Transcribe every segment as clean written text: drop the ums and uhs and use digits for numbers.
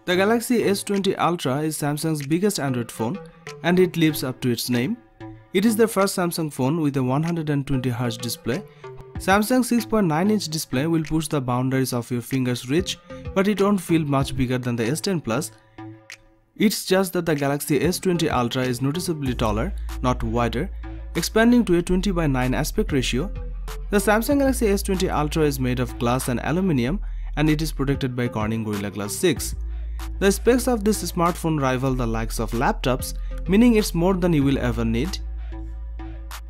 The Galaxy S20 Ultra is Samsung's biggest Android phone and it lives up to its name. It is the first Samsung phone with a 120Hz display. Samsung's 6.9-inch display will push the boundaries of your finger's reach, but it won't feel much bigger than the S10 Plus. It's just that the Galaxy S20 Ultra is noticeably taller, not wider, expanding to a 20:9 aspect ratio. The Samsung Galaxy S20 Ultra is made of glass and aluminium and it is protected by Corning Gorilla Glass 6. The specs of this smartphone rival the likes of laptops, meaning it's more than you will ever need.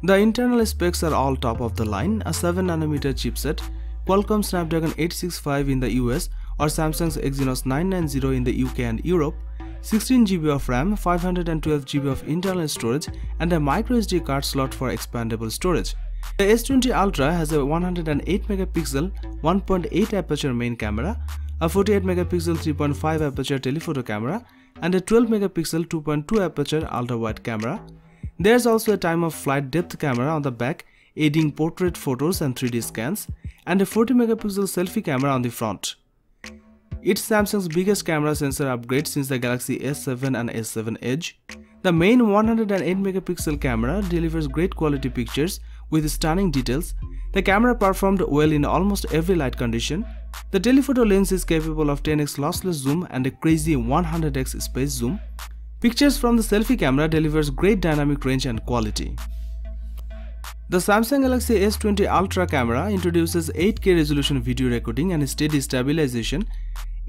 The internal specs are all top of the line: a 7nm chipset, Qualcomm Snapdragon 865 in the US or Samsung's Exynos 990 in the UK and Europe, 16GB of RAM, 512GB of internal storage and a microSD card slot for expandable storage. The S20 Ultra has a 108MP 1.8 aperture main camera, a 48MP 3.5 aperture telephoto camera and a 12MP 2.2 aperture ultra-wide camera. There's also a time-of-flight depth camera on the back aiding portrait photos and 3D scans, and a 40MP selfie camera on the front. It's Samsung's biggest camera sensor upgrade since the Galaxy S7 and S7 Edge. The main 108MP camera delivers great quality pictures with stunning details. The camera performed well in almost every light condition. The telephoto lens is capable of 10x lossless zoom and a crazy 100x space zoom. Pictures from the selfie camera delivers great dynamic range and quality. The Samsung Galaxy S20 Ultra camera introduces 8K resolution video recording and steady stabilization.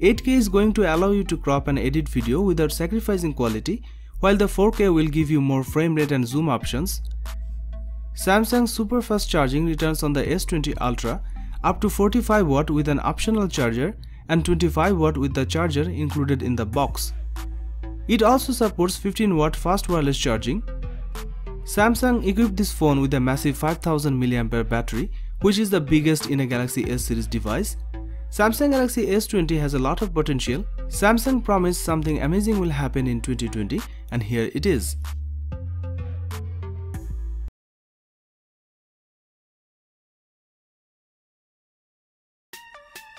8K is going to allow you to crop and edit video without sacrificing quality, while the 4K will give you more frame rate and zoom options. Samsung's super fast charging returns on the S20 Ultra, up to 45W with an optional charger and 25W with the charger included in the box. It also supports 15W fast wireless charging. Samsung equipped this phone with a massive 5000 mAh battery, which is the biggest in a Galaxy S series device. Samsung Galaxy S20 has a lot of potential. Samsung promised something amazing will happen in 2020, and here it is.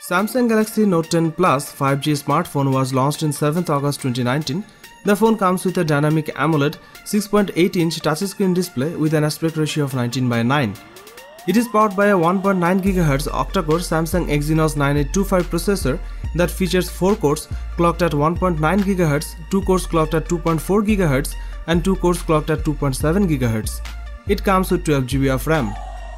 Samsung Galaxy Note 10 Plus 5G smartphone was launched in 7th August 2019. The phone comes with a dynamic AMOLED 6.8-inch touchscreen display with an aspect ratio of 19:9. It is powered by a 1.9 GHz octa-core Samsung Exynos 9825 processor that features 4 cores clocked at 1.9 GHz, 2 cores clocked at 2.4 GHz and 2 cores clocked at 2.7 GHz. It comes with 12GB of RAM.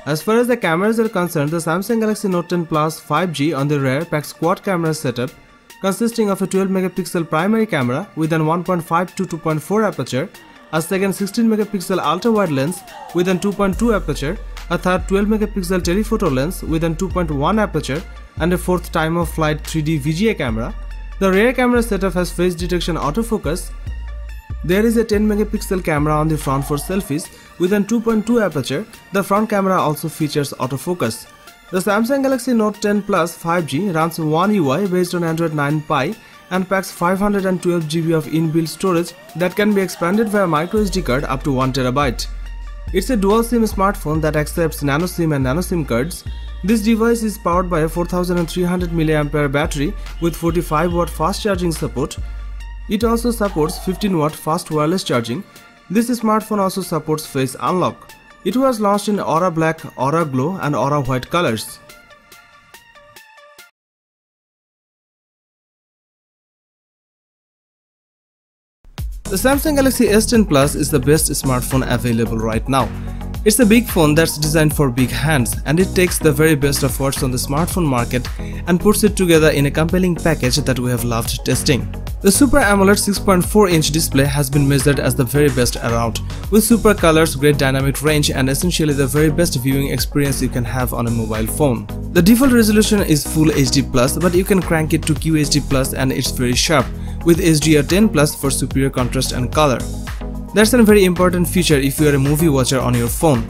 As far as the cameras are concerned, the Samsung Galaxy Note 10 Plus 5G on the rear packs quad camera setup consisting of a 12MP primary camera with an 1.5 to 2.4 aperture, a second 16MP ultra-wide lens with an 2.2 aperture, a third 12MP telephoto lens with an 2.1 aperture and a fourth time-of-flight 3D VGA camera. The rear camera setup has face detection autofocus. There is a 10MP camera on the front for selfies with an 2.2 aperture. The front camera also features autofocus. The Samsung Galaxy Note 10 Plus 5G runs One UI based on Android 9 Pie and packs 512GB of inbuilt storage that can be expanded via microSD card up to 1TB. It's a dual SIM smartphone that accepts nano SIM and nano SIM cards. This device is powered by a 4300 mAh battery with 45W fast charging support. It also supports 15W fast wireless charging. This smartphone also supports face unlock. It was launched in Aura Black, Aura Glow and Aura White colors. The Samsung Galaxy S10 Plus is the best smartphone available right now. It's a big phone that's designed for big hands, and it takes the very best of what's on the smartphone market and puts it together in a compelling package that we have loved testing. The Super AMOLED 6.4-inch display has been measured as the very best around, with super colors, great dynamic range and essentially the very best viewing experience you can have on a mobile phone. The default resolution is Full HD+, but you can crank it to QHD+, and it's very sharp, with HDR10+ for superior contrast and color. That's a very important feature if you are a movie watcher on your phone.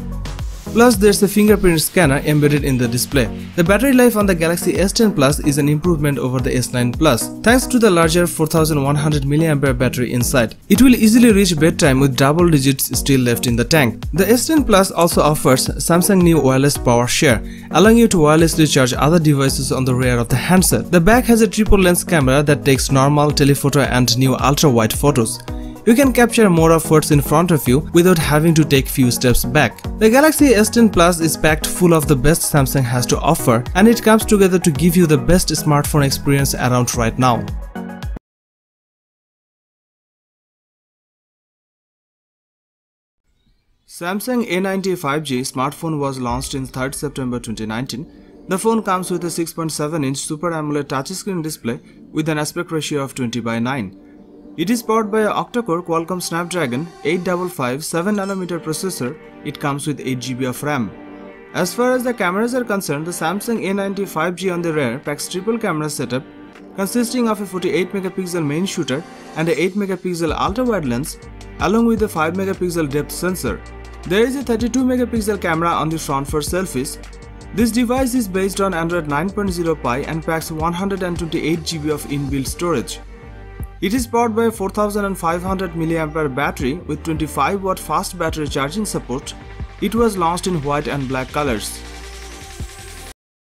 Plus, there's a fingerprint scanner embedded in the display. The battery life on the Galaxy S10 Plus is an improvement over the S9 Plus. Thanks to the larger 4100 mAh battery inside, it will easily reach bedtime with double digits still left in the tank. The S10 Plus also offers Samsung new wireless power share, allowing you to wirelessly charge other devices on the rear of the handset. The back has a triple lens camera that takes normal, telephoto and new ultra-wide photos. You can capture more of what's in front of you without having to take few steps back. The Galaxy S10 Plus is packed full of the best Samsung has to offer, and it comes together to give you the best smartphone experience around right now. Samsung A90 5G smartphone was launched in 3rd September 2019. The phone comes with a 6.7-inch Super AMOLED touchscreen display with an aspect ratio of 20:9. It is powered by a octa-core Qualcomm Snapdragon 855 7nm processor. It comes with 8GB of RAM. As far as the cameras are concerned, the Samsung A90 5G on the rear packs triple camera setup consisting of a 48MP main shooter and a 8MP ultra-wide lens along with a 5MP depth sensor. There is a 32MP camera on the front for selfies. This device is based on Android 9.0 Pie and packs 128GB of inbuilt storage. It is powered by a 4500 mAh battery with 25W fast battery charging support. It was launched in white and black colors.